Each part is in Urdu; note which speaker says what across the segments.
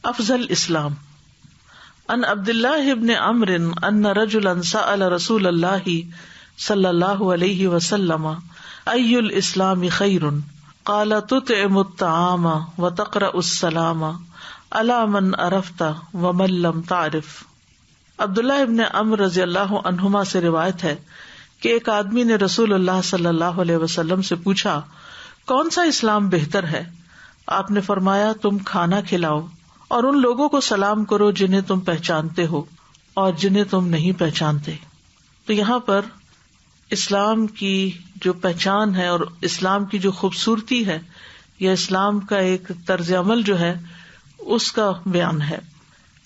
Speaker 1: افضل اسلام. ان عبد اللہ بن عمرو ان رجلا سأل رسول اللہ صلی اللہ علیہ وسلم ای الاسلام خیر قال تطعم الطعام وتقرأ السلام علی من عرفت ومن لم تعرف. عبداللہ ابن عمرو رضی اللہ عنہما سے روایت ہے کہ ایک آدمی نے رسول اللہ صلی اللہ علیہ وسلم سے پوچھا کون سا اسلام بہتر ہے؟ آپ نے فرمایا تم کھانا کھلاؤ اور ان لوگوں کو سلام کرو جنہیں تم پہچانتے ہو اور جنہیں تم نہیں پہچانتے. تو یہاں پر اسلام کی جو پہچان ہے اور اسلام کی جو خوبصورتی ہے یا اسلام کا ایک طرز عمل جو ہے اس کا بیان ہے.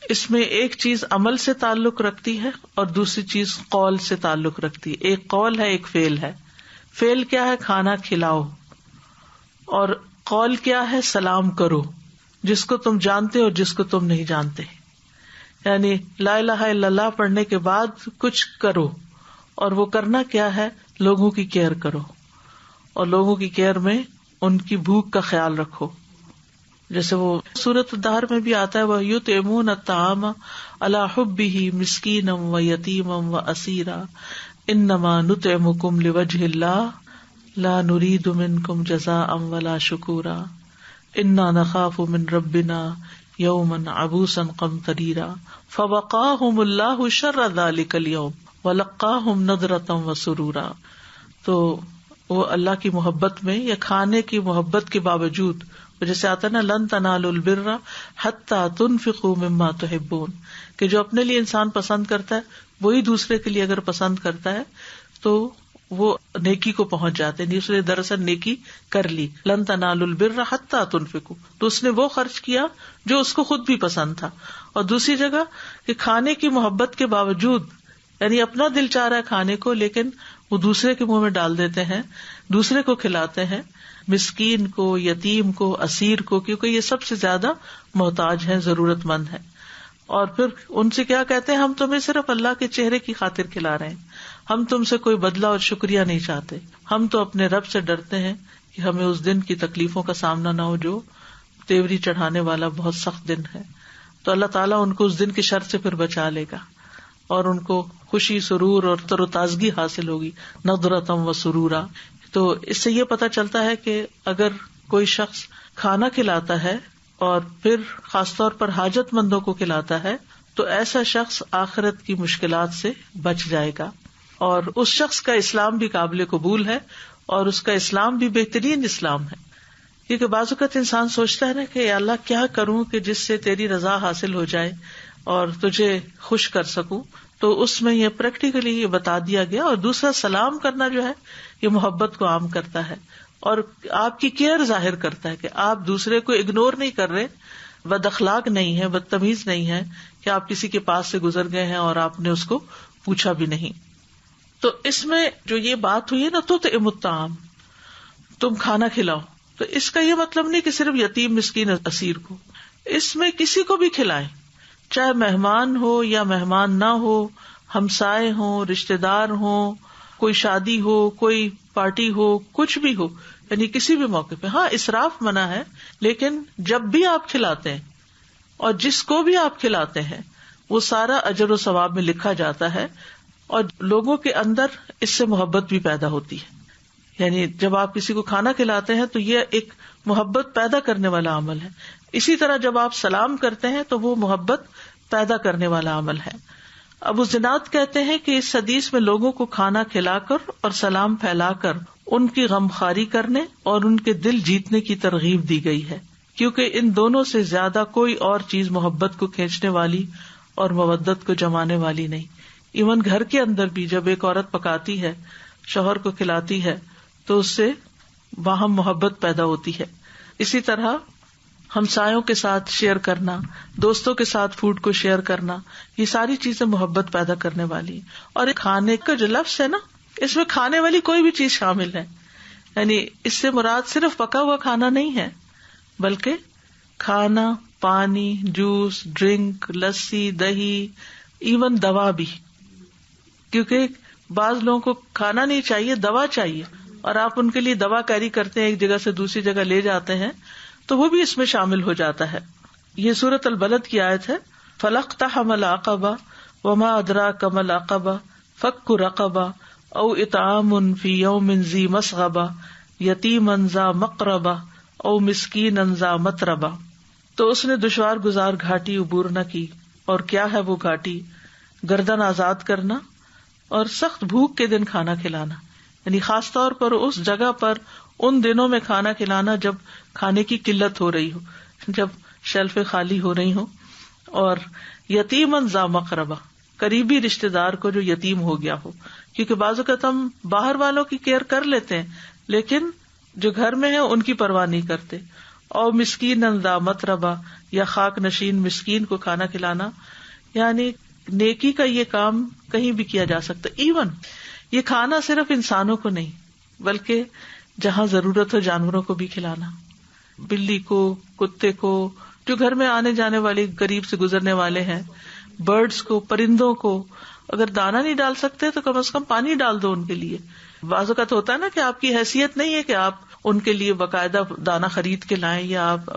Speaker 1: اس میں ایک چیز عمل سے تعلق رکھتی ہے اور دوسری چیز قول سے تعلق رکھتی ہے. ایک قول ہے ایک فعل ہے. فعل کیا ہے؟ کھانا کھلاؤ. اور قول کیا ہے؟ سلام کرو جس کو تم جانتے اور جس کو تم نہیں جانتے. یعنی لا الہ الا اللہ پڑھنے کے بعد کچھ کرو، اور وہ کرنا کیا ہے؟ لوگوں کی کیئر کرو، اور لوگوں کی کیئر میں ان کی بھوک کا خیال رکھو. جیسے وہ سورۃ الدہر میں بھی آتا ہے وَيُطْعِمُونَ الطَّعَامَ عَلَىٰ حُبِّهِ مِسْكِينًا وَيَتِيمًا وَأَسِيرًا إِنَّمَا نُطْعِمُكُمْ لِوَجْهِ اللَّهِ لَا نُرِيدُ مِنكُمْ جَزَاءً وَلَا شُكُورًا إِنَّا نَخَافُ مِن رَبِّنَا يَوْمًا عَبُوسًا قَمْطَرِيرًا فَوَقَاهُمُ اللَّهُ شَرَّ ذَلِكَ الْيَوْمِ وَلَقَّاهُمْ نَضْرَةً وَسُرُورًا. تو وہ اللہ کی محبت میں یا کھانے کی محبت کے باوجود، جیسے آتا نا لن تنالوا البر حتی تنفقوا مما تحبون، کہ جو اپنے لیے انسان پسند کرتا ہے وہی دوسرے کے لیے اگر پسند کرتا ہے تو وہ نیکی کو پہنچ جاتے ہیں. اس نے دراصل نیکی کر لی. لن تنالوا البر حتی تنفقوا، تو اس نے وہ خرچ کیا جو اس کو خود بھی پسند تھا. اور دوسری جگہ کہ کھانے کی محبت کے باوجود، یعنی اپنا دل چاہ رہا ہے کھانے کو لیکن وہ دوسرے کے منہ میں ڈال دیتے ہیں، دوسرے کو کھلاتے ہیں، مسکین کو، یتیم کو، اسیر کو، کیونکہ یہ سب سے زیادہ محتاج ہیں، ضرورت مند ہیں. اور پھر ان سے کیا کہتے ہیں؟ ہم تمہیں صرف اللہ کے چہرے کی خاطر کھلا رہے ہیں، ہم تم سے کوئی بدلہ اور شکریہ نہیں چاہتے. ہم تو اپنے رب سے ڈرتے ہیں کہ ہمیں اس دن کی تکلیفوں کا سامنا نہ ہو جو تیوری چڑھانے والا بہت سخت دن ہے. تو اللہ تعالیٰ ان کو اس دن کی شر سے پھر بچا لے گا اور ان کو خوشی، سرور اور تر و تازگی حاصل ہوگی. نضرتم و سرورا. تو اس سے یہ پتہ چلتا ہے کہ اگر کوئی شخص کھانا کھلاتا ہے اور پھر خاص طور پر حاجت مندوں کو کھلاتا ہے تو ایسا شخص آخرت کی مشکلات سے بچ جائے گا. اور اس شخص کا اسلام بھی قابل قبول ہے اور اس کا اسلام بھی بہترین اسلام ہے. کیونکہ بعض اوقات انسان سوچتا ہے نا کہ اللہ کیا کروں کہ جس سے تیری رضا حاصل ہو جائے اور تجھے خوش کر سکوں. تو اس میں یہ پریکٹیکلی یہ بتا دیا گیا. اور دوسرا سلام کرنا جو ہے یہ محبت کو عام کرتا ہے اور آپ کی کیئر ظاہر کرتا ہے کہ آپ دوسرے کو اگنور نہیں کر رہے، بد اخلاق نہیں ہے، بدتمیز نہیں ہے کہ آپ کسی کے پاس سے گزر گئے ہیں اور آپ نے اس کو پوچھا بھی نہیں. تو اس میں جو یہ بات ہوئی ہے نا تطعم الطعام، تم کھانا کھلاؤ، تو اس کا یہ مطلب نہیں کہ صرف یتیم، مسکین، اسیر کو، اس میں کسی کو بھی کھلائیں، چاہے مہمان ہو یا مہمان نہ ہو، ہمسائے ہوں، رشتے دار ہوں، کوئی شادی ہو، کوئی پارٹی ہو، کچھ بھی ہو، یعنی کسی بھی موقع پہ. ہاں اسراف منع ہے، لیکن جب بھی آپ کھلاتے ہیں اور جس کو بھی آپ کھلاتے ہیں وہ سارا اجر و ثواب میں لکھا جاتا ہے اور لوگوں کے اندر اس سے محبت بھی پیدا ہوتی ہے. یعنی جب آپ کسی کو کھانا کھلاتے ہیں تو یہ ایک محبت پیدا کرنے والا عمل ہے. اسی طرح جب آپ سلام کرتے ہیں تو وہ محبت پیدا کرنے والا عمل ہے. ابو زناد کہتے ہیں کہ اس حدیث میں لوگوں کو کھانا کھلا کر اور سلام پھیلا کر ان کی غمخواری کرنے اور ان کے دل جیتنے کی ترغیب دی گئی ہے، کیونکہ ان دونوں سے زیادہ کوئی اور چیز محبت کو کھینچنے والی اور مودت کو جمانے والی نہیں. ایون گھر کے اندر بھی جب ایک عورت پکاتی ہے، شوہر کو کھلاتی ہے تو اس سے باہم محبت پیدا ہوتی ہے. اسی طرح ہمسایوں کے ساتھ شیئر کرنا، دوستوں کے ساتھ فوڈ کو شیئر کرنا، یہ ساری چیزیں محبت پیدا کرنے والی. اور کھانے کا جو لفظ ہے نا، اس میں کھانے والی کوئی بھی چیز شامل ہے. یعنی اس سے مراد صرف پکا ہوا کھانا نہیں ہے، بلکہ کھانا، پانی، جوس، ڈرنک، لسی، دہی، ایون دوا بھی. کیونکہ بعض لوگوں کو کھانا نہیں چاہیے، دوا چاہیے، اور آپ ان کے لیے دوا کیری کرتے ہیں، ایک جگہ سے دوسری جگہ لے جاتے ہیں، تو وہ بھی اس میں شامل ہو جاتا ہے. یہ سورۃ البلد کی آیت ہے. فَلَاقْتَحَمَ الْعَقَبَةَ وَمَا أَدْرَاكَ مَا الْعَقَبَةُ فَكُّ رَقَبَةٍ أَوْ إِطْعَامٌ فِي يَوْمٍ ذِي مَسْغَبَةٍ یتیما ذا مقربہ او مسکینا ذا متربہ. تو اس نے دشوار گزار گھاٹی عبور نہ کی، اور کیا ہے وہ گھاٹی؟ گردن آزاد کرنا اور سخت بھوک کے دن کھانا کھلانا، یعنی خاص طور پر اس جگہ پر ان دنوں میں کھانا کھلانا جب کھانے کی قلت ہو رہی ہو، جب شیلفیں خالی ہو رہی ہوں. اور یتیما ذا مقربہ، قریبی رشتے دار کو جو یتیم ہو گیا ہو، کیونکہ بعض اوقات ہم باہر والوں کی کیئر کر لیتے ہیں لیکن جو گھر میں ہیں ان کی پرواہ نہیں کرتے. اور مسکین ذا متربہ، یا خاک نشین مسکین کو کھانا کھلانا. یعنی نیکی کا یہ کام کہیں بھی کیا جا سکتا. ایون یہ کھانا صرف انسانوں کو نہیں بلکہ جہاں ضرورت ہو جانوروں کو بھی کھلانا، بلی کو، کتے کو، جو گھر میں آنے جانے والے قریب سے گزرنے والے ہیں، برڈز کو، پرندوں کو. اگر دانا نہیں ڈال سکتے تو کم از کم پانی ڈال دو ان کے لیے. بعض اوقات ہوتا ہے نا کہ آپ کی حیثیت نہیں ہے کہ آپ ان کے لیے باقاعدہ دانا خرید کے لائیں یا آپ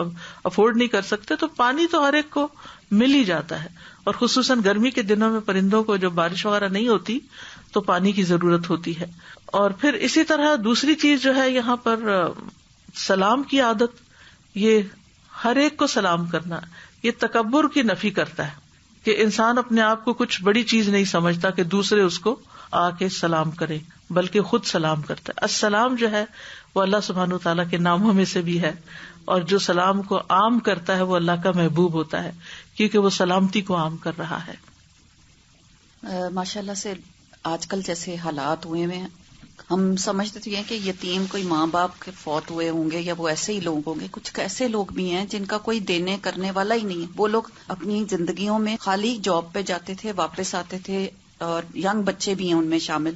Speaker 1: افورڈ نہیں کر سکتے، تو پانی تو ہر ایک کو مل ہی جاتا ہے. اور خصوصاً گرمی کے دنوں میں پرندوں کو جب بارش وغیرہ نہیں ہوتی تو پانی کی ضرورت ہوتی ہے. اور پھر اسی طرح دوسری چیز جو ہے یہاں پر سلام کی عادت، یہ ہر ایک کو سلام کرنا، یہ تکبر کی نفی کرتا ہے کہ انسان اپنے آپ کو کچھ بڑی چیز نہیں سمجھتا کہ دوسرے اس کو آ کے سلام کرے، بلکہ خود سلام کرتا ہے. السلام جو ہے وہ اللہ سبحانہ وتعالیٰ کے ناموں میں سے بھی ہے، اور جو سلام کو عام کرتا ہے وہ اللہ کا محبوب ہوتا ہے کیونکہ وہ سلامتی کو عام کر رہا ہے.
Speaker 2: ماشاء اللہ سے آج کل جیسے حالات ہوئے ہیں، ہم سمجھتے تو یہ کہ یتیم کوئی ماں باپ کے فوت ہوئے ہوں گے یا وہ ایسے ہی لوگ ہوں گے. کچھ ایسے لوگ بھی ہیں جن کا کوئی دینے کرنے والا ہی نہیں ہے. وہ لوگ اپنی زندگیوں میں خالی جاب پہ جاتے تھے، واپس آتے تھے، اور ینگ بچے بھی ہیں ان میں شامل.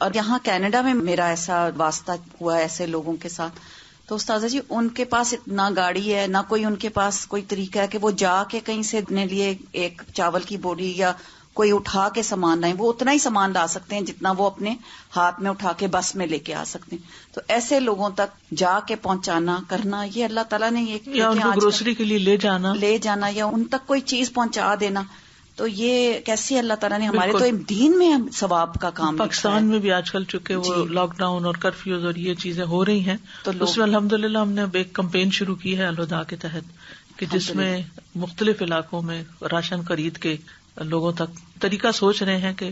Speaker 2: اور یہاں کینیڈا میں میرا ایسا واسطہ ہوا ہے ایسے لوگوں کے ساتھ. تو استاذہ جی ان کے پاس نہ گاڑی ہے، نہ کوئی ان کے پاس کوئی طریقہ ہے کہ وہ جا کے کہیں سے اپنے لیے ایک چاول کی بوری یا کوئی اٹھا کے سامان لائیں. وہ اتنا ہی سامان لا سکتے ہیں جتنا وہ اپنے ہاتھ میں اٹھا کے بس میں لے کے آ سکتے ہیں. تو ایسے لوگوں تک جا کے پہنچانا کرنا، یہ اللہ تعالیٰ نے یہ
Speaker 1: یا ان کو گروسری کے لیے لے جانا
Speaker 2: یا ان تک کوئی چیز پہنچا دینا، تو یہ کیسی اللہ تعالیٰ نے ہمارے تو دین میں ثواب کا کام.
Speaker 1: پاکستان میں بھی آج کل چونکہ وہ لاک ڈاؤن اور کرفیوز اور یہ چیزیں ہو رہی ہیں تو اس میں الحمدللہ ہم نے اب ایک کمپین شروع کی ہے الہدا کے تحت کہ جس میں مختلف علاقوں میں راشن خرید کے لوگوں تک طریقہ سوچ رہے ہیں کہ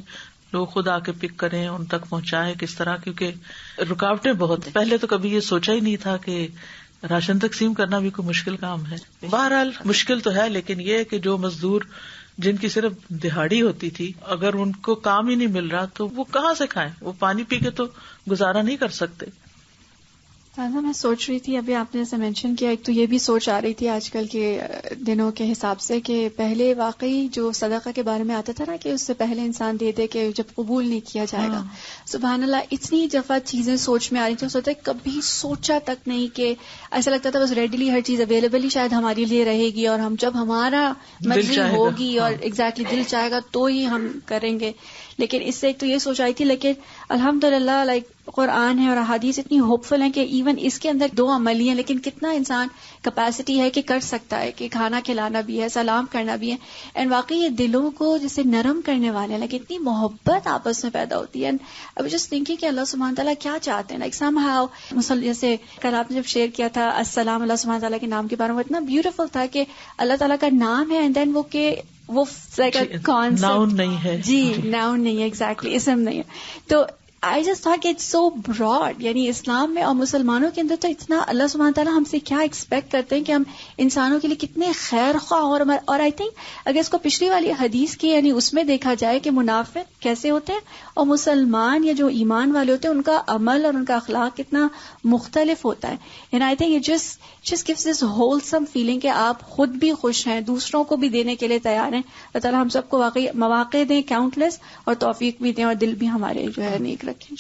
Speaker 1: لوگ خود آ کے پک کریں، ان تک پہنچائیں کس طرح، کیونکہ رکاوٹیں بہت ہیں. پہلے تو کبھی یہ سوچا ہی نہیں تھا کہ راشن تقسیم کرنا بھی کوئی مشکل کام ہے. بہرحال مشکل تو ہے، لیکن یہ ہے کہ جو مزدور جن کی صرف دہاڑی ہوتی تھی اگر ان کو کام ہی نہیں مل رہا تو وہ کہاں سے کھائیں؟ وہ پانی پی کے تو گزارا نہیں کر سکتے.
Speaker 3: میں سوچ رہی تھی ابھی آپ نے ایسا مینشن کیا، ایک تو یہ بھی سوچ آ رہی تھی آج کل کے دنوں کے حساب سے کہ پہلے واقعی جو صدقہ کے بارے میں آتا تھا نا کہ اس سے پہلے انسان دے دے کہ جب قبول نہیں کیا جائے گا. سبحان اللہ اتنی دفعہ چیزیں سوچ میں آ رہی تھی، سوچتا ہے کبھی سوچا تک نہیں کہ ایسا لگتا تھا بس ریڈیلی ہر چیز اویلیبل ہی شاید ہمارے لیے رہے گی اور ہم جب ہمارا مرضی ہوگی اور ایگزیکٹلی دل چاہے گا تو ہی ہم کریں گے. لیکن اس سے ایک تو یہ سوچ آئی تھی، لیکن الحمدللہ قرآن ہے اور احادیث اتنی ہوپ فل ہیں کہ ایون اس کے اندر دو عملی ہیں لیکن کتنا انسان کیپیسٹی ہے کہ کر سکتا ہے کہ کھانا کھلانا بھی ہے، سلام کرنا بھی ہے. اینڈ واقعی یہ دلوں کو جیسے نرم کرنے والے ہیں، اتنی محبت آپس میں پیدا ہوتی ہے. اب جسٹ تھنکنگ کہ اللہ سبحانہ تعالیٰ کیا چاہتے ہیں، لائک سم ہاؤ جیسے کل آپ نے جب شیئر کیا تھا السلام اللہ سبحانہ تعالیٰ کے نام کے بارے میں، اتنا بیوٹیفل تھا کہ اللہ تعالیٰ کا نام ہے اینڈ دین وہ
Speaker 1: ناؤن نہیں ہے،
Speaker 3: جی ناؤن نہیں ہے، ایگزیکٹلی اسم نہیں ہے. تو I just thought it's so broad. یعنی اسلام میں اور مسلمانوں کے اندر تو اتنا اللہ سبحانہ تعالیٰ ہم سے کیا ایکسپیکٹ کرتے ہیں کہ ہم انسانوں کے لیے کتنے خیر خواہ. اور آئی تھنک اگر اس کو پچھلی والی حدیث کی یعنی اس میں دیکھا جائے کہ منافق کیسے ہوتے ہیں اور مسلمان یا جو ایمان والے ہوتے ہیں ان کا عمل اور ان کا اخلاق کتنا مختلف ہوتا ہے. And I think it just gives this wholesome feeling کہ آپ خود بھی خوش ہیں، دوسروں کو بھی دینے کے لیے تیار ہیں. اللہ تعالیٰ ہم سب کو واقعی مواقع دیں کاؤنٹلیس، اور توفیق بھی دیں اور دل بھی ہمارے جو ہے نیک رکھیں.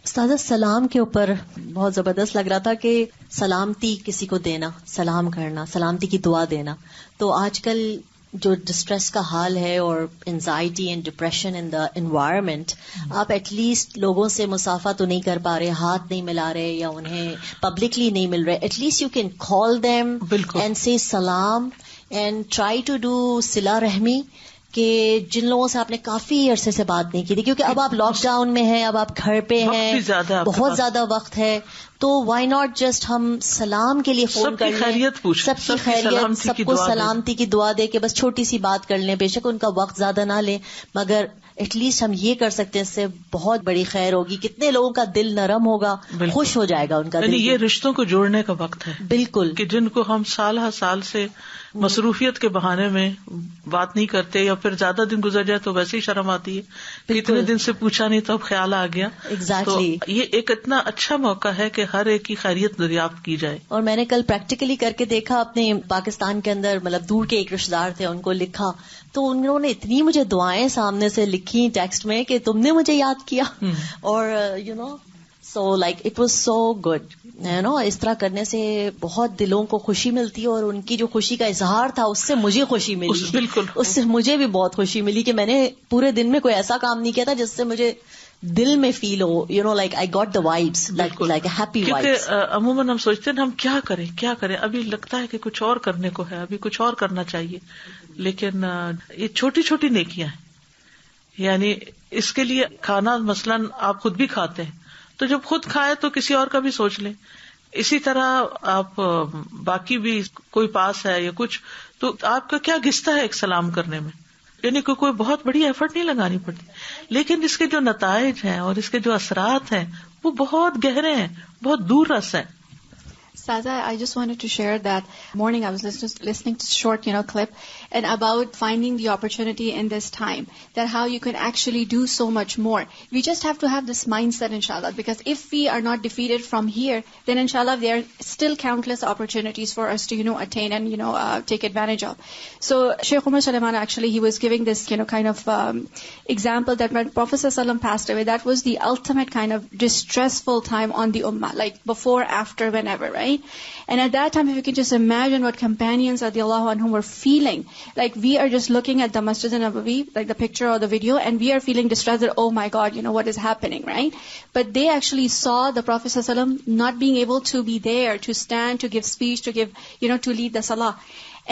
Speaker 4: استاذہ سلام کے اوپر بہت زبردست لگ رہا تھا کہ سلامتی کسی کو دینا، سلام کرنا، سلامتی کی دعا دینا. تو آج کل جو ڈسٹریس کا حال ہے اور anxiety and depression in the environment, آپ ایٹ لیسٹ لوگوں سے مسافہ تو نہیں کر پا رہے، ہاتھ نہیں ملا رہے یا انہیں پبلکلی نہیں مل رہے، at least you can call them and say سلام اینڈ ٹرائی ٹو ڈو صلہ رحمی، کہ جن لوگوں سے آپ نے کافی عرصے سے بات نہیں کی تھی، کیونکہ اب آپ لاک ڈاؤن میں ہیں، اب آپ گھر پہ ہیں، بہت زیادہ وقت ہے، تو وائی ناٹ جسٹ ہم سلام کے لیے فون کر لیں، سب کی خیریت، سب کو سلامتی کی دعا دے کے بس چھوٹی سی بات کر لیں، بے شک ان کا وقت زیادہ نہ لیں، مگر ایٹ لیسٹ ہم یہ کر سکتے ہیں، اس سے بہت بڑی خیر ہوگی، کتنے لوگوں کا دل نرم ہوگا، خوش ہو جائے گا ان کا دل۔
Speaker 1: یہ رشتوں کو جوڑنے کا وقت ہے، بالکل، کہ جن کو ہم سال ہر سال سے مصروفیت کے بہانے میں بات نہیں کرتے، یا پھر زیادہ دن گزر جائے تو ویسے ہی شرم آتی ہے، اتنے دن سے پوچھا نہیں تو اب خیال آ گیا۔
Speaker 4: ایگزیکٹلی،
Speaker 1: یہ ایک اتنا اچھا موقع ہے کہ ہر ایک کی خیریت دریافت کی جائے۔
Speaker 4: اور میں نے کل پریکٹیکلی کر کے دیکھا اپنے پاکستان کے اندر، مطلب دور کے ایک رشتے دار تھے، ان کو لکھا تو انہوں نے اتنی مجھے دعائیں سامنے سے لکھی ٹیکسٹ میں کہ تم نے مجھے یاد کیا، اور so like it was so good, اس طرح کرنے سے بہت دلوں کو خوشی ملتی ہے، اور ان کی جو خوشی کا اظہار تھا اس سے مجھے خوشی ملی،
Speaker 1: بالکل
Speaker 4: اس سے مجھے بھی بہت خوشی ملی کہ میں نے پورے دن میں کوئی ایسا کام نہیں کیا تھا جس سے مجھے دل میں فیل ہو، like I got the vibes, like happy vibes.
Speaker 1: کیونکہ عموماً ہم سوچتے ہیں ہم کیا کریں، ابھی لگتا ہے کہ کچھ اور کرنے کو ہے، ابھی کچھ اور کرنا چاہیے، لیکن یہ چھوٹی چھوٹی نیکیاں ہیں، یعنی اس کے لیے کھانا مثلاً آپ خود بھی کھاتے ہیں تو جب خود کھائے تو کسی اور کا بھی سوچ لیں، اسی طرح آپ باقی بھی کوئی پاس ہے یا کچھ، تو آپ کا کیا گھستا ہے ایک سلام کرنے میں، یعنی کہ کوئی بہت بڑی ایفرٹ نہیں لگانی پڑتی، لیکن اس کے جو نتائج ہیں اور اس کے جو اثرات ہیں وہ بہت گہرے ہیں، بہت دور رس ہیں۔
Speaker 3: Saza, I just wanted to share that morning I was listening to short, clip, and about finding the opportunity in this time, that how you can actually do so much more. We just have to have this mindset, inshallah, because if we are not defeated from here, then inshallah there are still countless opportunities for us to, attain and, take advantage of. So Sheikh Umar Sulaiman, actually, he was giving this, kind of example that when Prophet sallallahu alaihi wasallam passed away, that was the ultimate kind of distressful time on the ummah, like before, after, whenever, right? And at that time, if you can just imagine what companions radiallahu anhum were feeling, like we are just looking at the Masjid an-Nabawi, like the picture or the video, and we are feeling distressed that, oh my God, what is happening, right? But they actually saw the Prophet sallallahu alaihi wasallam not being able to be there, to stand, to give speech, to give, to lead the salah.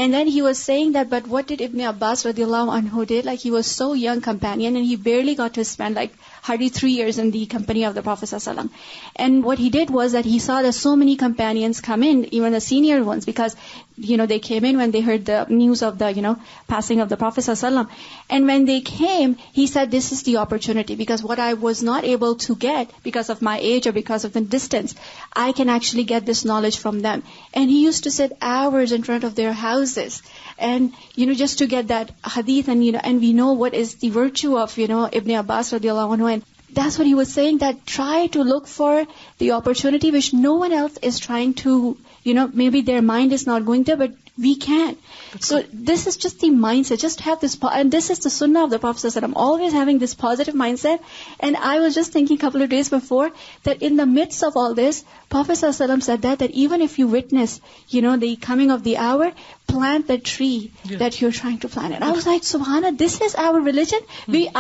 Speaker 3: And then he was saying that, but what did Ibn Abbas radiallahu anhu did? Like he was so young companion, and he barely got to spend like hardly 3 years in the company of the Prophet sallallahu alaihi wasallam. And what he did was that he saw that so many companions come in, even the senior ones, because they came in when they heard the news of the passing of the Prophet sallallahu alaihi wasallam. And when they came, he said, this is the opportunity, because what I was not able to get because of my age or because of the distance, I can actually get this knowledge from them. And he used to sit hours in front of their houses, and just to get that hadith, and we know what is the virtue of Ibn Abbas radiallahu anhu. And that's what he was saying, that try to look for the opportunity which no one else is trying to, maybe their mind is not going there, but we can. So this is just the mindset. Just have this, and this is the sunnah of the Prophet sallallahu alaihi wasallam, always having this positive mindset. And I was just thinking a couple of days before that in the midst of all this, Prophet sallallahu alaihi wasallam said that even if you witness, the coming of the hour, plant the tree that you're trying to plant. And I was like, Subhanallah, this is our religion.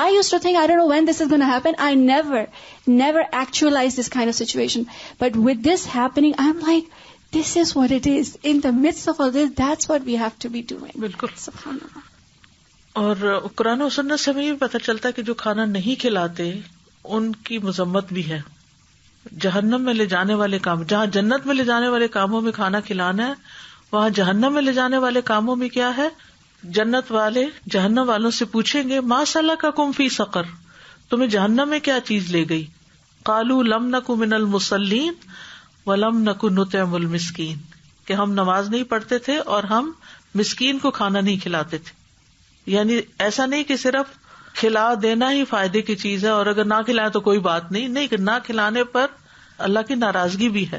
Speaker 3: I used to think, I don't know when this is going to happen. I never actualized this kind of situation. But with this happening, I'm like, this is what it is. In the midst of all this, that's what we have to be doing.
Speaker 1: بالکل
Speaker 3: Subhanallah.
Speaker 1: اور قرآن و سنت سے ہمیں یہ پتہ چلتا ہے کہ جو کھانا نہیں کھلاتے ان کی مذمت بھی ہے، جہنم میں لے جانے والے کام، جہاں جنت میں لے جانے والے کاموں میں کھانا کھلانا ہے، وہاں جہنم میں لے جانے والے کاموں میں کیا ہے؟ جنت والے جہنم والوں سے پوچھیں گے، ما سلککم فی سقر، تمہیں جہنم میں کیا چیز لے گئی؟ قالوا لم نک من المصلین ولم نک نطعم المسکین، کہ ہم نماز نہیں پڑھتے تھے اور ہم مسکین کو کھانا نہیں کھلاتے تھے. یعنی ایسا نہیں کہ صرف کھلا دینا ہی فائدے کی چیز ہے اور اگر نہ کھلائے تو کوئی بات نہیں کہ نہ کھلانے پر اللہ کی ناراضگی بھی ہے.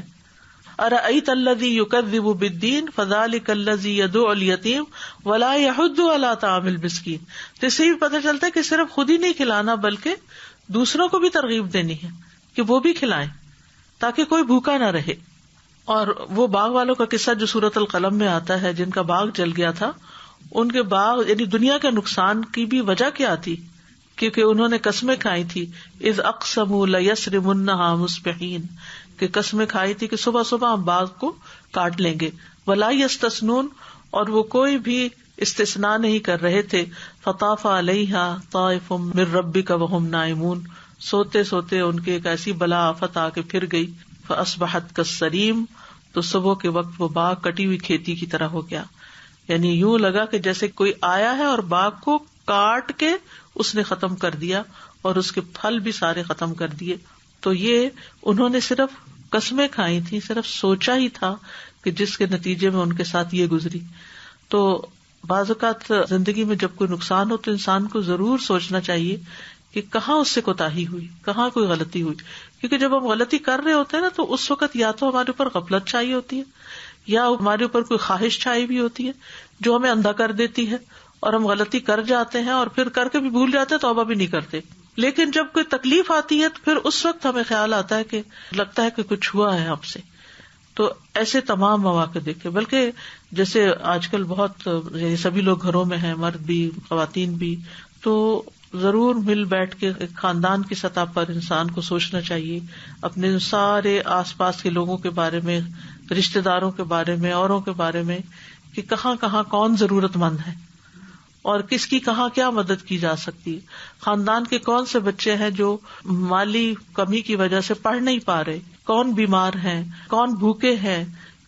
Speaker 1: ارأیت الذی یکذب بالدین فذلک الذی یدعو الیتیم ولا یحض علی طعام المسکین. تو اس سے بھی پتہ چلتا ہے کہ صرف خود ہی نہیں کھلانا بلکہ دوسروں کو بھی ترغیب دینی ہے کہ وہ بھی کھلائیں تاکہ کوئی بھوکا نہ رہے. اور وہ باغ والوں کا قصہ جو سورۃ القلم میں آتا ہے، جن کا باغ جل گیا تھا، ان کے باغ یعنی دنیا کے نقصان کی بھی وجہ کیا تھی؟ کیونکہ انہوں نے قسمیں کھائی تھی. اذ اقسموا لیسرمنها مصبحین، کہ قسمیں کھائی تھی کہ صبح صبح ہم باغ کو کاٹ لیں گے. ولا یستثنون، اور وہ کوئی بھی استثناء نہیں کر رہے تھے. فطاف علیہا طائف من ربک وہم نائمون، سوتے سوتے ان کے ایک ایسی بلا آفت آ کے پھر گئی. فاصبحت کالصریم، تو صبح کے وقت وہ باغ کٹی ہوئی کھیتی کی طرح ہو گیا. یعنی یوں لگا کہ جیسے کوئی آیا ہے اور باغ کو کاٹ کے اس نے ختم کر دیا اور اس کے پھل بھی سارے ختم کر دیے. تو یہ انہوں نے صرف قسمیں کھائی تھی، صرف سوچا ہی تھا کہ جس کے نتیجے میں ان کے ساتھ یہ گزری. تو بعض اوقات زندگی میں جب کوئی نقصان ہو تو انسان کو ضرور سوچنا چاہیے کہ کہاں اس سے کوتاہی ہوئی، کہاں کوئی غلطی ہوئی. کیونکہ جب ہم غلطی کر رہے ہوتے ہیں نا تو اس وقت یا تو ہمارے اوپر غفلت چھائی ہوتی ہے یا ہمارے اوپر کوئی خواہش چھائی بھی ہوتی ہے جو ہمیں اندھا کر دیتی ہے اور ہم غلطی کر جاتے ہیں اور پھر کر کے بھی بھول جاتے ہیں، توبہ بھی نہیں کرتے. لیکن جب کوئی تکلیف آتی ہے تو پھر اس وقت ہمیں خیال آتا ہے کہ لگتا ہے کہ کچھ ہوا ہے ہم سے. تو ایسے تمام مواقع دیکھے. بلکہ جیسے آج کل بہت سبھی لوگ گھروں میں ہیں، مرد بھی خواتین بھی، تو ضرور مل بیٹھ کے ایک خاندان کی سطح پر انسان کو سوچنا چاہیے اپنے سارے آس پاس کے لوگوں کے بارے میں، رشتہ داروں کے بارے میں، اوروں کے بارے میں، کہ کہاں کہاں کون ضرورت مند ہے اور کس کی کہاں کیا مدد کی جا سکتی ہے. خاندان کے کون سے بچے ہیں جو مالی کمی کی وجہ سے پڑھ نہیں پا رہے، کون بیمار ہیں، کون بھوکے ہیں،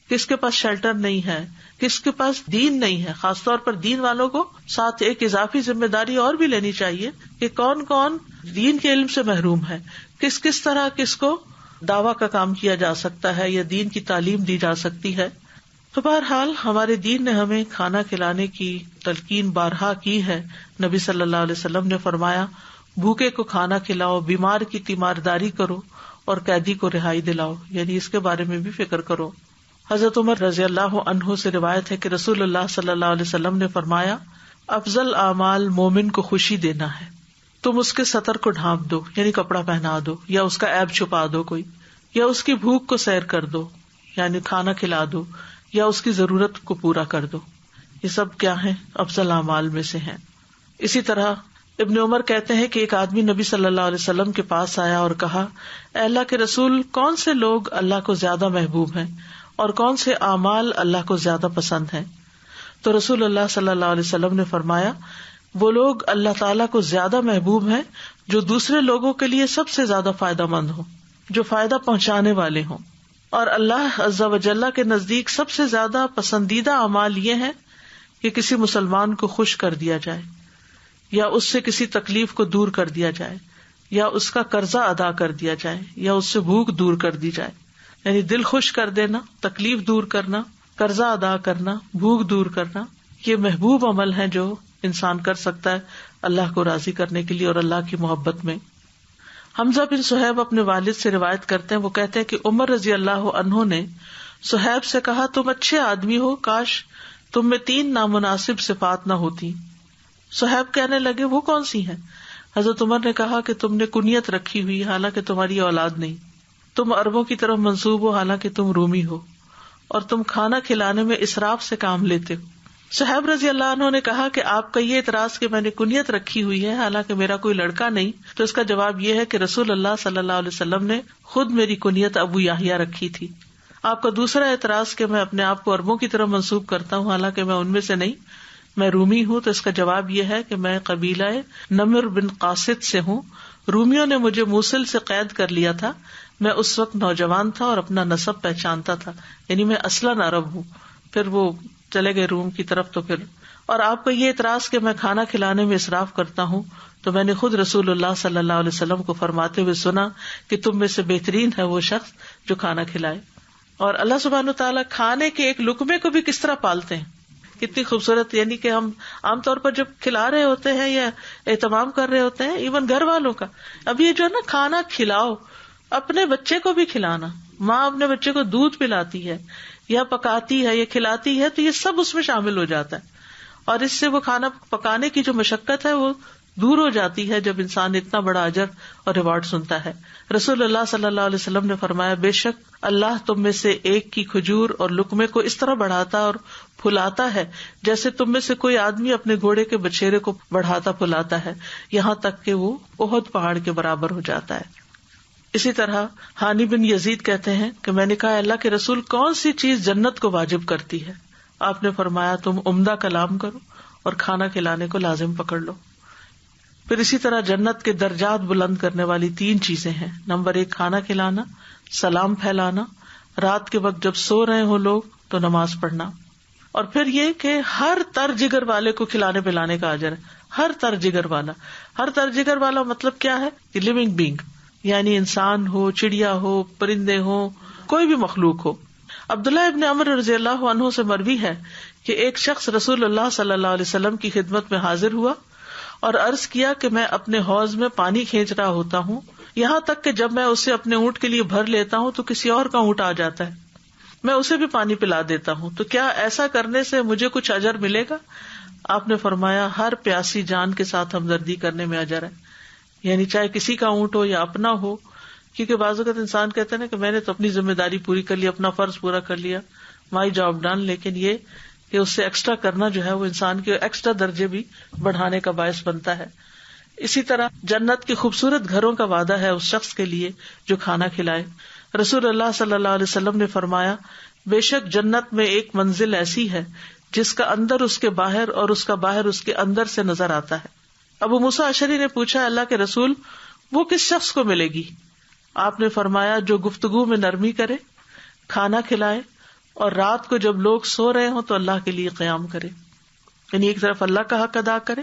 Speaker 1: کس کے پاس شیلٹر نہیں ہے، کس کے پاس دین نہیں ہے. خاص طور پر دین والوں کو ساتھ ایک اضافی ذمہ داری اور بھی لینی چاہیے کہ کون کون دین کے علم سے محروم ہے، کس طرح کس کو دعویٰ کا کام کیا جا سکتا ہے یا دین کی تعلیم دی جا سکتی ہے. تو بہرحال ہمارے دین نے ہمیں کھانا کھلانے کی تلقین بارہا کی ہے. نبی صلی اللہ علیہ وسلم نے فرمایا بھوکے کو کھانا کھلاؤ، بیمار کی تیمارداری کرو اور قیدی کو رہائی دلاؤ، یعنی اس کے بارے میں بھی فکر کرو. حضرت عمر رضی اللہ عنہ سے روایت ہے کہ رسول اللہ صلی اللہ علیہ وسلم نے فرمایا افضل اعمال مومن کو خوشی دینا ہے. تم اس کے سطر کو ڈھانپ دو، یعنی کپڑا پہنا دو یا اس کا عیب چھپا دو کوئی، یا اس کی بھوک کو سیر کر دو یعنی کھانا کھلا دو، یا اس کی ضرورت کو پورا کر دو. یہ سب کیا ہیں؟ افضل اعمال میں سے ہیں. اسی طرح ابن عمر کہتے ہیں کہ ایک آدمی نبی صلی اللہ علیہ وسلم کے پاس آیا اور کہا اے اللہ کے رسول، کون سے لوگ اللہ کو زیادہ محبوب ہیں اور کون سے اعمال اللہ کو زیادہ پسند ہیں؟ تو رسول اللہ صلی اللہ علیہ وسلم نے فرمایا وہ لوگ اللہ تعالیٰ کو زیادہ محبوب ہیں جو دوسرے لوگوں کے لیے سب سے زیادہ فائدہ مند ہوں، جو فائدہ پہنچانے والے ہوں. اور اللہ عز و جل کے نزدیک سب سے زیادہ پسندیدہ اعمال یہ ہیں کہ کسی مسلمان کو خوش کر دیا جائے، یا اس سے کسی تکلیف کو دور کر دیا جائے، یا اس کا قرضہ ادا کر دیا جائے، یا اس سے بھوک دور کر دی جائے. یعنی دل خوش کر دینا، تکلیف دور کرنا، قرضہ ادا کرنا، بھوک دور کرنا، یہ محبوب عمل ہے جو انسان کر سکتا ہے اللہ کو راضی کرنے کے لیے اور اللہ کی محبت میں. حمزہ بن صہیب اپنے والد سے روایت کرتے ہیں، وہ کہتے ہیں کہ عمر رضی اللہ عنہ نے صہیب سے کہا تم اچھے آدمی ہو، کاش تم میں 3 نامناسب صفات نہ ہوتی. صہیب کہنے لگے وہ کون سی ہیں؟ حضرت عمر نے کہا کہ تم نے کنیت رکھی ہوئی حالانکہ تمہاری اولاد نہیں، تم عربوں کی طرف منسوب ہو حالانکہ تم رومی ہو، اور تم کھانا کھلانے میں اسراف سے کام لیتے ہو. صہیب رضی اللہ عنہ نے کہا کہ آپ کا یہ اعتراض کہ میں نے کنیت رکھی ہوئی ہے حالانکہ میرا کوئی لڑکا نہیں، تو اس کا جواب یہ ہے کہ رسول اللہ صلی اللہ علیہ وسلم نے خود میری کنیت ابو یحییٰ رکھی تھی. آپ کا دوسرا اعتراض کہ میں اپنے آپ کو عربوں کی طرف منسوب کرتا ہوں حالانکہ میں ان میں سے نہیں، میں رومی ہوں، تو اس کا جواب یہ ہے کہ میں قبیلہ نمر بن قاصد سے ہوں. رومیوں نے مجھے موصل سے قید کر لیا تھا، میں اس وقت نوجوان تھا اور اپنا نسب پہچانتا تھا، یعنی میں اصلاً عرب ہوں. پھر وہ چلے گئے روم کی طرف. تو پھر اور آپ کو یہ اعتراض کہ میں کھانا کھلانے میں اسراف کرتا ہوں، تو میں نے خود رسول اللہ صلی اللہ علیہ وسلم کو فرماتے ہوئے سنا کہ تم میں سے بہترین ہے وہ شخص جو کھانا کھلائے. اور اللہ سبحانہ وتعالیٰ کھانے کے ایک لقمے کو بھی کس طرح پالتے ہیں، کتنی خوبصورت. یعنی کہ ہم عام طور پر جب کھلا رہے ہوتے ہیں یا اہتمام کر رہے ہوتے ہیں ایون گھر والوں کا، اب یہ جو ہے نا کھانا کھلاؤ، اپنے بچے کو بھی کھلانا، ماں اپنے بچے کو دودھ پلاتی ہے یا پکاتی ہے یا کھلاتی ہے تو یہ سب اس میں شامل ہو جاتا ہے. اور اس سے وہ کھانا پکانے کی جو مشقت ہے وہ دور ہو جاتی ہے جب انسان اتنا بڑا اجر اور ریوارڈ سنتا ہے. رسول اللہ صلی اللہ علیہ وسلم نے فرمایا بے شک اللہ تم میں سے ایک کی کھجور اور لقمے کو اس طرح بڑھاتا اور پھلاتا ہے جیسے تم میں سے کوئی آدمی اپنے گھوڑے کے بچھیرے کو بڑھاتا پھلاتا ہے یہاں تک کہ وہ احد پہاڑ کے برابر ہو جاتا ہے. اسی طرح ہانی بن یزید کہتے ہیں کہ میں نے کہا اللہ کے رسول کون سی چیز جنت کو واجب کرتی ہے؟ آپ نے فرمایا تم عمدہ کلام کرو اور کھانا کھلانے کو لازم پکڑ لو. پھر اسی طرح جنت کے درجات بلند کرنے والی 3 چیزیں ہیں. نمبر 1 کھانا کھلانا، سلام پھیلانا، رات کے وقت جب سو رہے ہو لوگ تو نماز پڑھنا، اور پھر یہ کہ ہر تر جگر والے کو کھلانے پلانے کا اجر ہے. ہر تر جگر والا، ہر تر جگر والا مطلب کیا ہے کہ لیونگ بینگ، یعنی انسان ہو، چڑیا ہو، پرندے ہو، کوئی بھی مخلوق ہو. عبداللہ ابن عمر رضی اللہ عنہ سے مروی ہے کہ ایک شخص رسول اللہ صلی اللہ علیہ وسلم کی خدمت میں حاضر ہوا اور عرض کیا کہ میں اپنے حوض میں پانی کھینچ رہا ہوتا ہوں، یہاں تک کہ جب میں اسے اپنے اونٹ کے لیے بھر لیتا ہوں تو کسی اور کا اونٹ آ جاتا ہے، میں اسے بھی پانی پلا دیتا ہوں، تو کیا ایسا کرنے سے مجھے کچھ اجر ملے گا؟ آپ نے فرمایا ہر پیاسی جان کے ساتھ ہمدردی کرنے میں اجر ہے، یعنی چاہے کسی کا اونٹ ہو یا اپنا ہو، کیونکہ بعض اوقات انسان کہتے ہیں نا کہ میں نے تو اپنی ذمہ داری پوری کر لی، اپنا فرض پورا کر لیا، مائی جاب ڈن، لیکن یہ کہ اس سے ایکسٹرا کرنا جو ہے وہ انسان کے ایکسٹرا درجے بھی بڑھانے کا باعث بنتا ہے. اسی طرح جنت کے خوبصورت گھروں کا وعدہ ہے اس شخص کے لیے جو کھانا کھلائے. رسول اللہ صلی اللہ علیہ وسلم نے فرمایا بے شک جنت میں ایک منزل ایسی ہے جس کا اندر اس کے باہر اور اس کا باہر اس کے اندر سے نظر آتا ہے. ابو موسیٰ اشعری نے پوچھا اللہ کے رسول وہ کس شخص کو ملے گی؟ آپ نے فرمایا جو گفتگو میں نرمی کرے، کھانا کھلائے اور رات کو جب لوگ سو رہے ہوں تو اللہ کے لیے قیام کرے، یعنی ایک طرف اللہ کا حق ادا کرے،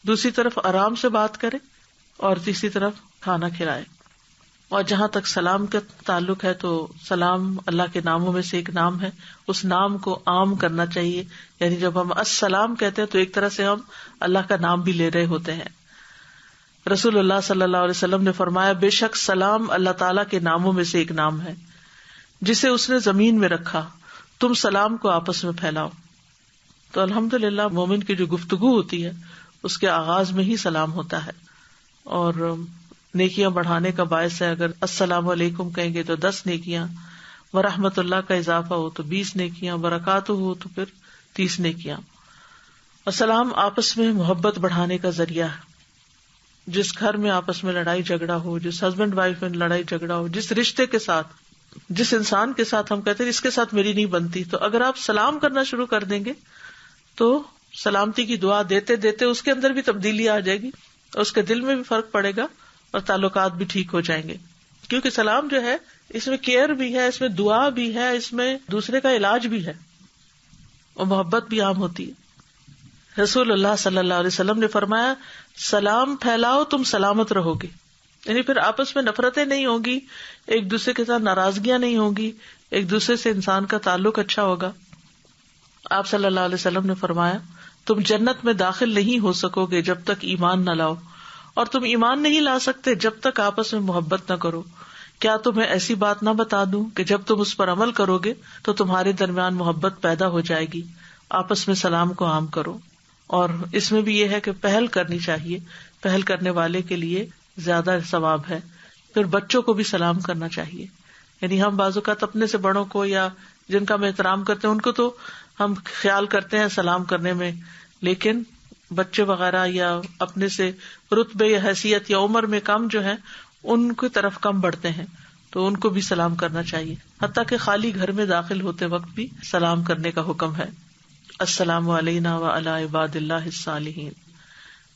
Speaker 1: دوسری طرف آرام سے بات کرے اور تیسری طرف کھانا کھلائے. اور جہاں تک سلام کا تعلق ہے تو سلام اللہ کے ناموں میں سے ایک نام ہے، اس نام کو عام کرنا چاہیے، یعنی جب ہم السلام کہتے ہیں تو ایک طرح سے ہم اللہ کا نام بھی لے رہے ہوتے ہیں. رسول اللہ صلی اللہ علیہ وسلم نے فرمایا بے شک سلام اللہ تعالیٰ کے ناموں میں سے ایک نام ہے جسے اس نے زمین میں رکھا، تم سلام کو آپس میں پھیلاؤ. تو الحمدللہ مومن کی جو گفتگو ہوتی ہے اس کے آغاز میں ہی سلام ہوتا ہے، اور نیکیاں بڑھانے کا باعث ہے. اگر السلام علیکم کہیں گے تو 10 نیکیاں، ورحمت اللہ کا اضافہ ہو تو 20 نیکیاں، برکاتہ ہو تو پھر 30 نیکیاں. اور سلام آپس میں محبت بڑھانے کا ذریعہ ہے. جس گھر میں آپس میں لڑائی جھگڑا ہو، جس ہسبینڈ وائف میں لڑائی جھگڑا ہو، جس رشتے کے ساتھ، جس انسان کے ساتھ ہم کہتے ہیں اس کے ساتھ میری نہیں بنتی، تو اگر آپ سلام کرنا شروع کر دیں گے تو سلامتی کی دعا دیتے دیتے اس کے اندر بھی تبدیلی آ جائے گی اور اس کے دل میں بھی فرق پڑے گا اور تعلقات بھی ٹھیک ہو جائیں گے. کیونکہ سلام جو ہے اس میں کیئر بھی ہے، اس میں دعا بھی ہے، اس میں دوسرے کا علاج بھی ہے اور محبت بھی عام ہوتی ہے. رسول اللہ صلی اللہ علیہ وسلم نے فرمایا سلام پھیلاؤ تم سلامت رہو گے، یعنی پھر آپس میں نفرتیں نہیں ہوں گی، ایک دوسرے کے ساتھ ناراضگیاں نہیں ہوں گی، ایک دوسرے سے انسان کا تعلق اچھا ہوگا. آپ صلی اللہ علیہ وسلم نے فرمایا تم جنت میں داخل نہیں ہو سکو گے جب تک ایمان نہ لاؤ، اور تم ایمان نہیں لا سکتے جب تک آپس میں محبت نہ کرو. کیا تمہیں ایسی بات نہ بتا دوں کہ جب تم اس پر عمل کرو گے تو تمہارے درمیان محبت پیدا ہو جائے گی. آپس میں سلام کو عام کرو، اور اس میں بھی یہ ہے کہ پہل کرنی چاہیے، پہل کرنے والے کے لیے زیادہ ثواب ہے. پھر بچوں کو بھی سلام کرنا چاہیے، یعنی ہم بعض اوقات اپنے سے بڑوں کو یا جن کا ہم احترام کرتے ہیں ان کو تو ہم خیال کرتے ہیں سلام کرنے میں، لیکن بچے وغیرہ یا اپنے سے رتبے یا حیثیت یا عمر میں کم جو ہے ان کی طرف کم بڑھتے ہیں تو ان کو بھی سلام کرنا چاہیے. حتیٰ کہ خالی گھر میں داخل ہوتے وقت بھی سلام کرنے کا حکم ہے. السلام علینا وعلی عباد اللہ الصالحین.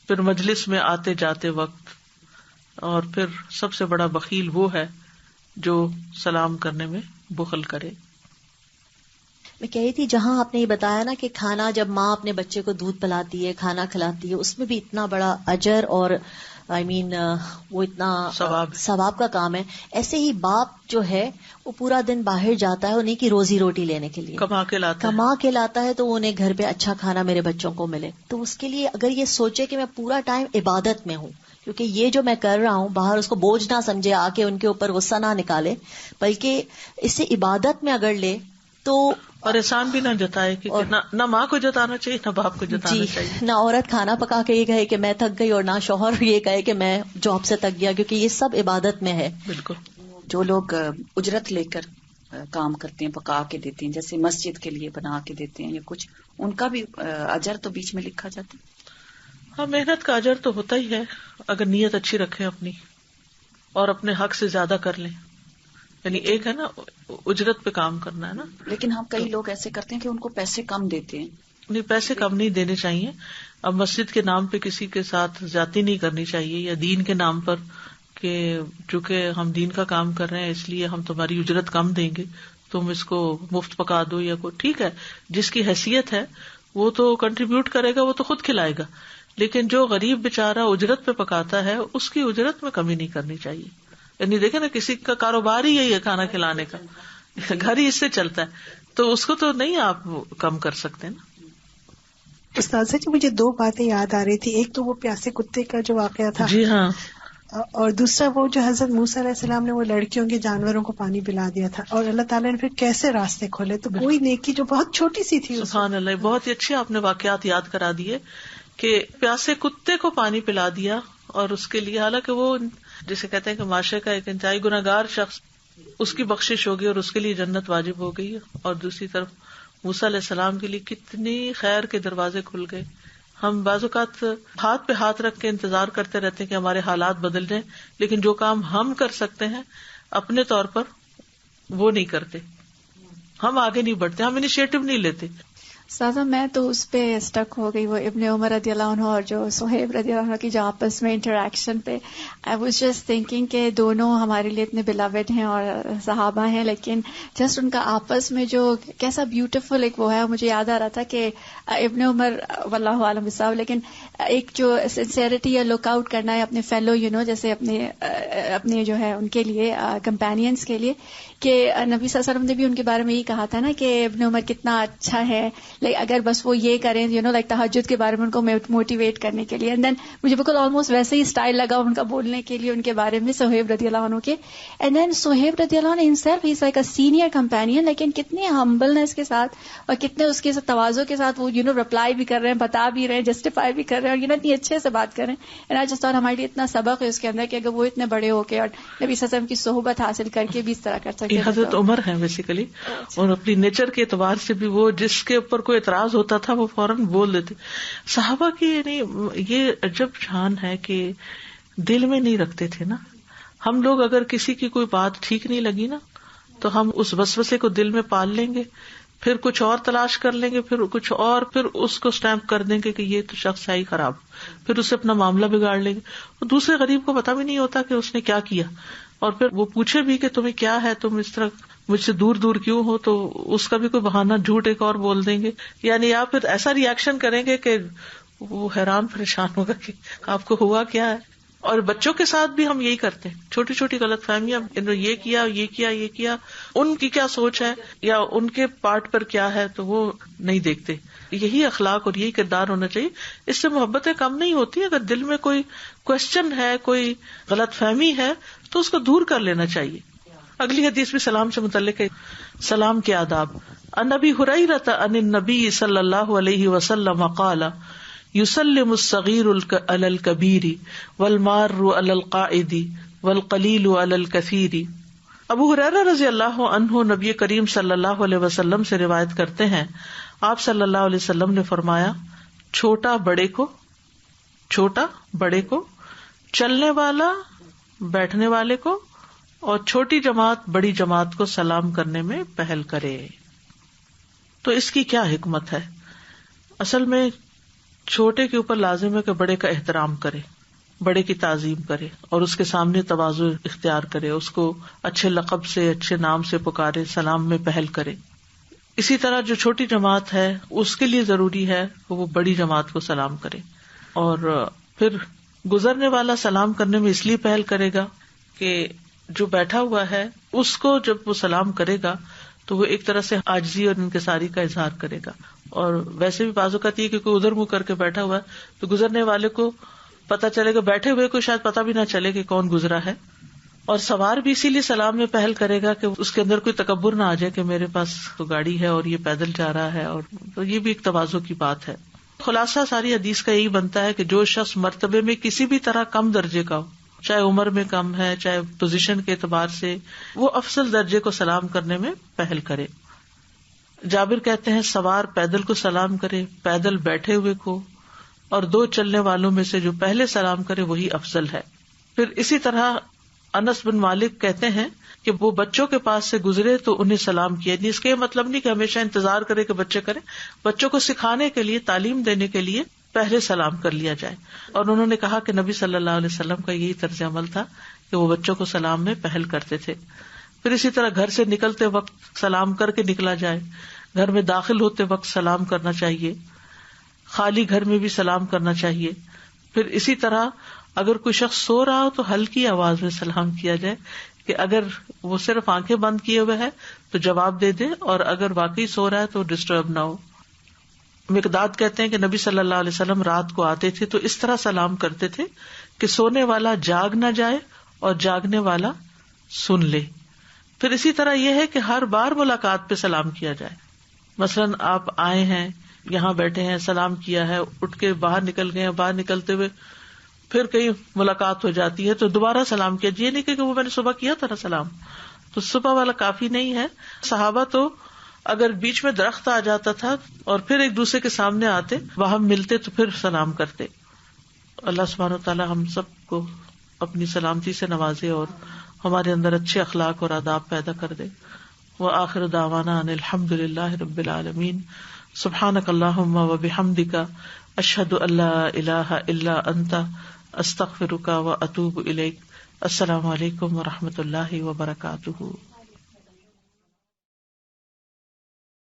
Speaker 1: پھر مجلس میں آتے جاتے وقت، اور پھر سب سے بڑا بخیل وہ ہے جو سلام کرنے میں بخل کرے.
Speaker 4: میں کہہ رہی تھی جہاں آپ نے یہ بتایا نا کہ کھانا جب ماں اپنے بچے کو دودھ پلاتی ہے، کھانا کھلاتی ہے، اس میں بھی اتنا بڑا اجر اور وہ اتنا ثواب کا کام ہے. ایسے ہی باپ جو ہے وہ پورا دن باہر جاتا ہے انہیں کی روزی روٹی لینے کے لیے، کما کے لاتا ہے تو انہیں گھر پہ اچھا کھانا میرے بچوں کو ملے. تو اس کے لیے اگر یہ سوچے کہ میں پورا ٹائم عبادت میں ہوں، کیونکہ یہ جو میں کر رہا ہوں باہر اس کو بوجھ نہ سمجھے، آ کے ان کے اوپر غصہ نہ نکالے، بلکہ اسے عبادت میں اگر لے تو
Speaker 1: اور احسان بھی نہ جتائے کہ نہ ماں کو جتانا چاہیے نہ باپ کو جتانا چاہیے.
Speaker 4: نہ عورت کھانا پکا کے یہ کہے کہ میں تھک گئی اور نہ شوہر یہ کہے کہ میں جاب سے تھک گیا، کیونکہ یہ سب عبادت میں ہے.
Speaker 1: بالکل.
Speaker 2: جو لوگ اجرت لے کر کام کرتے ہیں، پکا کے دیتے ہیں، جیسے مسجد کے لیے بنا کے دیتے ہیں یا کچھ، ان کا بھی اجر تو بیچ میں لکھا جاتا ہے.
Speaker 1: ہاں، محنت کا اجر تو ہوتا ہی ہے اگر نیت اچھی رکھیں اپنی اور اپنے حق سے زیادہ کر لیں. یعنی ایک ہے نا اجرت پہ کام کرنا ہے نا.
Speaker 2: لیکن ہم کئی لوگ ایسے کرتے ہیں کہ ان کو پیسے کم دیتے ہیں.
Speaker 1: نہیں، پیسے کم نہیں دینے چاہیے. اب مسجد کے نام پہ کسی کے ساتھ زیادتی نہیں کرنی چاہیے، یا دین کے نام پر کہ چونکہ ہم دین کا کام کر رہے ہیں اس لیے ہم تمہاری اجرت کم دیں گے، تم اس کو مفت پکا دو یا کوئی. ٹھیک ہے، جس کی حیثیت ہے وہ تو کنٹریبیوٹ کرے گا، وہ تو خود کھلائے گا. لیکن جو غریب بیچارہ اجرت پہ پکاتا ہے اس کی اجرت میں کمی نہیں کرنی چاہیے. یعنی دیکھیں نا، کسی کا کاروبار ہی یہی ہے کھانا کھلانے کا، گھر ہی اس سے چلتا ہے، تو اس کو تو نہیں آپ کم کر سکتے نا.
Speaker 5: استاذہ جی، مجھے دو باتیں یاد آ رہی تھی. ایک تو وہ پیاسے کتے کا جو واقعہ تھا،
Speaker 1: جی ہاں،
Speaker 5: اور دوسرا وہ جو حضرت موسیٰ علیہ السلام نے وہ لڑکیوں کے جانوروں کو پانی پلا دیا تھا اور اللہ تعالیٰ نے پھر کیسے راستے کھولے. تو کوئی نیکی جو بہت چھوٹی سی تھی.
Speaker 1: سبحان اللہ، بہت ہی اچھے آپ نے واقعات یاد کرا دیے کہ پیاسے کتے کو پانی پلا دیا، اور اس کے لیے حالانکہ وہ جسے کہتے ہیں کہ معاشرے کا ایک انتہائی گناہگار شخص، اس کی بخشش ہوگی اور اس کے لیے جنت واجب ہو گئی. اور دوسری طرف موسیٰ علیہ السلام کے لیے کتنی خیر کے دروازے کھل گئے. ہم بعض اوقات ہاتھ پہ ہاتھ رکھ کے انتظار کرتے رہتے ہیں کہ ہمارے حالات بدل جائیں، لیکن جو کام ہم کر سکتے ہیں اپنے طور پر وہ نہیں کرتے. ہم آگے نہیں بڑھتے، ہم انیشیٹو نہیں لیتے.
Speaker 3: سازا میں تو اس پہ اسٹک ہو گئی، وہ ابن عمر رضی اللہ عنہ اور جو صہیب رضی اللہ عنہ کی جو آپس میں انٹریکشن پہ. آئی واز جسٹ تھنکنگ کہ دونوں ہمارے لیے اتنے بلاوڈ ہیں اور صحابہ ہیں، لیکن جسٹ ان کا آپس میں جو کیسا بیوٹیفل ایک وہ ہے. مجھے یاد آ رہا تھا کہ ابن عمر واللہ عالم صاحب، لیکن ایک جو سنسیئرٹی یا لک آؤٹ کرنا ہے اپنے فیلو جیسے اپنے جو ہے ان کے لیے کمپینینس کے لیے، کہ نبی صلی اللہ علیہ وسلم نے بھی ان کے بارے میں یہی کہا تھا نا کہ ابن عمر کتنا اچھا ہے، اگر بس وہ یہ کریں لائک تہجد کے بارے میں ان کو موٹیویٹ کرنے کے لیے. اینڈ دین مجھے بالکل آلموسٹ ویسے ہی اسٹائل لگا ان کا بولنے کے لیے ان کے بارے میں، صہیب رضی اللہ عنہ کے. اینڈ دین صہیب رضی اللہ عنہ himself he is like a senior companion, لیکن کتنے ہمبلنس کے ساتھ اور کتنے اس کے تواضع کے ساتھ وہ رپلائی بھی کر رہے ہیں، بتا بھی رہے ہیں، جسٹیفائی بھی کر رہے ہیں، اور اتنی اچھے سے بات کر رہے ہیں. اینڈ آئی جسٹ تھاٹ ہمارے لیے اتنا سبق ہے اس کے اندر کہ اگر وہ اتنے بڑے ہو کے اور نبی صلی اللہ علیہ وسلم کی صحبت حاصل کر کے بھی اس طرح کر سکتے ہیں.
Speaker 1: حضرت عمر ہیں بیسیکلی، اور اپنی نیچر کے اعتبار سے بھی وہ جس کے اوپر کوئی اعتراض ہوتا تھا وہ فوراً بول دیتے. صحابہ کی یعنی یہ عجب شان ہے کہ دل میں نہیں رکھتے تھے نا. ہم لوگ اگر کسی کی کوئی بات ٹھیک نہیں لگی نا تو ہم اس وسوسے کو دل میں پال لیں گے، پھر کچھ اور تلاش کر لیں گے، پھر کچھ اور، پھر اس کو اسٹیمپ کر دیں گے کہ یہ تو شخص ہے ہی خراب، پھر اسے اپنا معاملہ بگاڑ لیں گے. اور دوسرے غریب کو پتا بھی نہیں ہوتا کہ اس نے کیا کیا، اور پھر وہ پوچھے بھی کہ تمہیں کیا ہے، تم اس طرح مجھ سے دور دور کیوں ہو، تو اس کا بھی کوئی بہانہ جھوٹ ایک اور بول دیں گے، یعنی یا پھر ایسا ریئیکشن کریں گے کہ وہ حیران پریشان ہوگا کہ آپ کو ہوا کیا ہے. اور بچوں کے ساتھ بھی ہم یہی کرتے ہیں، چھوٹی چھوٹی غلط فہمیاں، یہ کیا یہ کیا یہ کیا، ان کی کیا سوچ ہے یا ان کے پارٹ پر کیا ہے تو وہ نہیں دیکھتے. یہی اخلاق اور یہی کردار ہونا چاہیے. اس سے محبتیں کم نہیں ہوتی. اگر دل میں کوئی کوشچن ہے، کوئی غلط فہمی ہے تو اس کو دور کر لینا چاہیے. اگلی حدیث بھی سلام سے متعلق ہے. سلام کے آداب. عن ابی ہریرہ عن النبی صلی اللہ علیہ وسلم قال یسلم الصغیر علی الکبیر والمار علی القاعد والقلیل علی الکثیر. ابو ہریرہ رضی اللہ عنہ نبی کریم صلی اللہ علیہ وسلم سے روایت کرتے ہیں، آپ صلی اللہ علیہ وسلم نے فرمایا، چھوٹا بڑے کو، چلنے والا بیٹھنے والے کو، اور چھوٹی جماعت بڑی جماعت کو سلام کرنے میں پہل کرے. تو اس کی کیا حکمت ہے؟ اصل میں چھوٹے کے اوپر لازم ہے کہ بڑے کا احترام کرے، بڑے کی تعظیم کرے اور اس کے سامنے تواضع اختیار کرے، اس کو اچھے لقب سے، اچھے نام سے پکارے، سلام میں پہل کرے. اسی طرح جو چھوٹی جماعت ہے اس کے لیے ضروری ہے کہ وہ بڑی جماعت کو سلام کرے. اور پھر گزرنے والا سلام کرنے میں اس لیے پہل کرے گا کہ جو بیٹھا ہوا ہے اس کو جب وہ سلام کرے گا تو وہ ایک طرح سے عاجزی اور انکساری کا اظہار کرے گا. اور ویسے بھی بعض اوقات یہ کہ کوئی ادھر منہ کر کے بیٹھا ہوا ہے تو گزرنے والے کو پتا چلے گا، بیٹھے ہوئے کو شاید پتا بھی نہ چلے کہ کون گزرا ہے، اور سوار بھی اسی لیے سلام میں پہل کرے گا کہ اس کے اندر کوئی تکبر نہ آ جائے کہ میرے پاس تو گاڑی ہے اور یہ پیدل جا رہا ہے، اور تو یہ بھی ایک تواضع کی بات ہے. خلاصہ ساری حدیث کا یہی بنتا ہے کہ جو شخص مرتبے میں کسی بھی طرح کم درجے کا ہو، چاہے عمر میں کم ہے، چاہے پوزیشن کے اعتبار سے، وہ افضل درجے کو سلام کرنے میں پہل کرے. جابر کہتے ہیں سوار پیدل کو سلام کرے، پیدل بیٹھے ہوئے کو، اور دو چلنے والوں میں سے جو پہلے سلام کرے وہی افضل ہے. پھر اسی طرح انس بن مالک کہتے ہیں کہ وہ بچوں کے پاس سے گزرے تو انہیں سلام کیا. اس کا یہ مطلب نہیں کہ ہمیشہ انتظار کرے کہ بچے کریں، بچوں کو سکھانے کے لیے، تعلیم دینے کے لیے پہلے سلام کر لیا جائے. اور انہوں نے کہا کہ نبی صلی اللہ علیہ وسلم کا یہی طرز عمل تھا کہ وہ بچوں کو سلام میں پہل کرتے تھے. پھر اسی طرح گھر سے نکلتے وقت سلام کر کے نکلا جائے، گھر میں داخل ہوتے وقت سلام کرنا چاہیے، خالی گھر میں بھی سلام کرنا چاہیے. پھر اسی طرح اگر کوئی شخص سو رہا ہو تو ہلکی آواز میں سلام کیا جائے، کہ اگر وہ صرف آنکھیں بند کیے ہوئے ہے تو جواب دے دے، اور اگر واقعی سو رہا ہے تو ڈسٹرب نہ ہو. مقداد کہتے ہیں کہ نبی صلی اللہ علیہ وسلم رات کو آتے تھے تو اس طرح سلام کرتے تھے کہ سونے والا جاگ نہ جائے اور جاگنے والا سن لے. پھر اسی طرح یہ ہے کہ ہر بار ملاقات پہ سلام کیا جائے. مثلاً آپ آئے ہیں، یہاں بیٹھے ہیں، سلام کیا ہے، اٹھ کے باہر نکل گئے ہیں، باہر نکلتے ہوئے پھر کہیں ملاقات ہو جاتی ہے تو دوبارہ سلام کیا. یہ نہیں کہ وہ میں نے صبح کیا تھا نا سلام، تو صبح والا کافی نہیں ہے. صحابہ تو اگر بیچ میں درخت آ جاتا تھا اور پھر ایک دوسرے کے سامنے آتے، وہاں ملتے تو پھر سلام کرتے. اللہ سبحانہ وتعالی ہم سب کو اپنی سلامتی سے نوازے اور ہمارے اندر اچھے اخلاق اور آداب پیدا کر دے. وآخر دعوانا ان الحمد للہ رب العالمین. سبحانک اللہم وبحمدک، اشہد ان لا الہ الا انت، استغفرک واتوب الیک. السلام علیکم ورحمۃ اللہ وبرکاتہ.